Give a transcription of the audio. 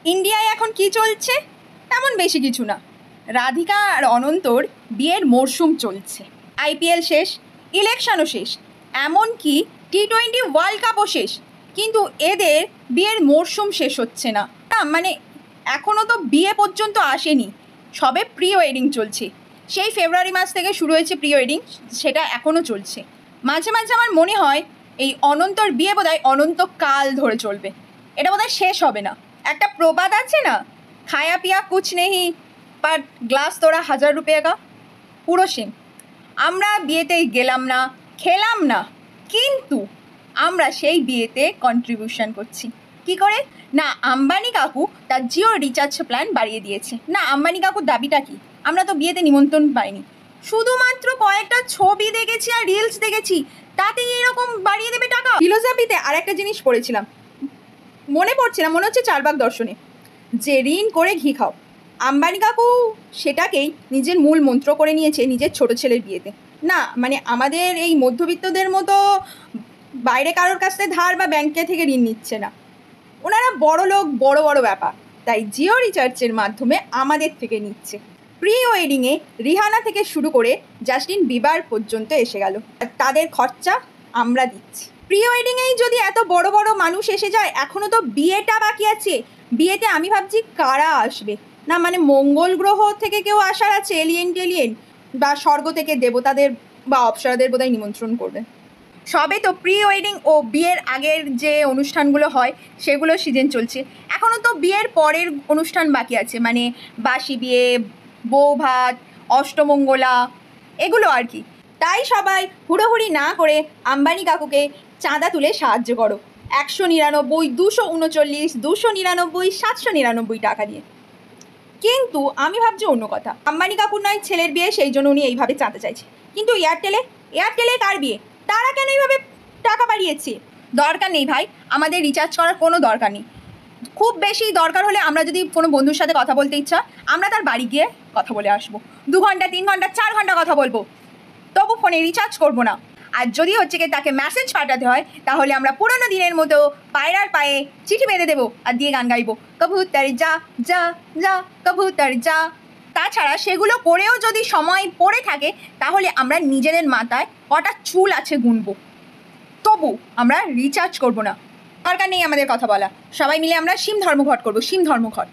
ইন্ডিয়ায় এখন কি চলছে? তেমন বেশি কিছু না। রাধিকা আর অনন্তর বিয়ের মরশুম চলছে। আইপিএল শেষ, ইলেকশনও শেষ, এমনকি T20 ওয়ার্ল্ড কাপও শেষ, কিন্তু এদের বিয়ের মরশুম শেষ হচ্ছে না। মানে এখনও তো বিয়ে পর্যন্ত আসেনি, সবে প্রি ওয়েডিং চলছে। সেই ফেব্রুয়ারি মাস থেকে শুরু হয়েছে প্রি ওয়েডিং, সেটা এখনও চলছে। মাঝে মাঝে আমার মনে হয় এই অনন্তর বিয়ে বোধহয় অনন্তকাল ধরে চলবে, এটা বোধহয় শেষ হবে না। একটা প্রবাদ আছে না, খায়া পিয়া কুছ নেহি বাট গ্লাস তোরা 1000 রুপিয়া কা, পুরো সেম। আমরা বিয়েতে গেলাম না, খেলাম না, কিন্তু আমরা সেই বিয়েতে কন্ট্রিবিউশন করছি। কি করে? না আম্বানি কাকু তার জিও রিচার্জ প্ল্যান বাড়িয়ে দিয়েছে, না আম্বানি কাকুর দাবিটা কি, আমরা তো বিয়েতে নিমন্ত্রণ পাইনি, শুধুমাত্র কয়েকটা ছবি দেখেছি আর রিলস দেখেছি, তাতেই এরকম বাড়িয়ে দেবে টাকা। ফিলোসফিতে আর একটা জিনিস পড়েছিলাম, মনে পড়ছে না, মনে হচ্ছে চারবাগ দর্শনে, যে ঋণ করে ঘি খাও। আম্বানি কাকু সেটাকেই নিজের মূল মন্ত্র করে নিয়েছে নিজের ছোট ছেলের বিয়েতে। না মানে আমাদের এই মধ্যবিত্তদের মতো বাইরে কারোর কাছ থেকে ধার বা ব্যাংকে থেকে ঋণ নিচ্ছে না, ওনারা বড় লোক, বড় বড় ব্যাপার, তাই জিও রিচার্জের মাধ্যমে আমাদের থেকে নিচ্ছে। প্রি ওয়েডিংয়ে রিহানা থেকে শুরু করে জাস্টিন বিবার পর্যন্ত এসে গেল, তাদের খরচা আমরা দিচ্ছি। প্রি ওয়েডিংয়েই যদি এত বড় বড় মানুষ এসে যায়, এখনও তো বিয়েটা বাকি আছে। বিয়েতে আমি ভাবছি কারা আসবে, না মানে মঙ্গল গ্রহ থেকে কেউ আসার আছে, এলিয়েন বা স্বর্গ থেকে দেবতাদের বা অপ্সরাদের বোধহয় নিমন্ত্রণ করবে। সবে তো প্রি ওয়েডিং ও বিয়ের আগের যে অনুষ্ঠানগুলো হয় সেগুলো সিজন চলছে, এখনও তো বিয়ের পরের অনুষ্ঠান বাকি আছে, মানে বাসি বিয়ে, বউ ভাত, অষ্টমঙ্গলা, এগুলো আর কি। তাই সবাই হুড়োহুড়ি না করে আম্বানি কাকুকে চাঁদা তুলে সাহায্য করো 199, 239, 299, 799 টাকা দিয়ে। কিন্তু আমি ভাবছি অন্য কথা, আম্বানি কাকুর নয় ছেলের বিয়ে, সেই জন্য উনি এইভাবে চাঁদা চাইছে, কিন্তু এয়ারটেলে কার বিয়ে, তারা কেন এইভাবে টাকা বাড়িয়েছে? দরকার নেই ভাই, আমাদের রিচার্জ করার কোনো দরকার নেই। খুব বেশি দরকার হলে আমরা যদি কোনো বন্ধুর সাথে কথা বলতে ইচ্ছা, আমরা তার বাড়ি গিয়ে কথা বলে আসবো, 2 ঘন্টা 3 ঘন্টা 4 ঘন্টা কথা বলবো, তবু ফোনে রিচার্জ করবো না। আর যদি হচ্ছে কি তাকে মেসেজ পাঠাতে হয়, তাহলে আমরা পুরোনো দিনের মতো পায়রার পায়ে চিঠি বেঁধে দেবো আর দিয়ে গান গাইবো, কবুতর যা যা যা কবুতর যা। তাছাড়া সেগুলো করেও যদি সময় পড়ে থাকে, তাহলে আমরা নিজেদের মাথায় কটা চুল আছে গুনবো, তবু আমরা রিচার্জ করবো না। দরকার নেই আমাদের কথা বলা, সবাই মিলে আমরা শিম ধর্মঘট করবো, শিম ধর্মঘট।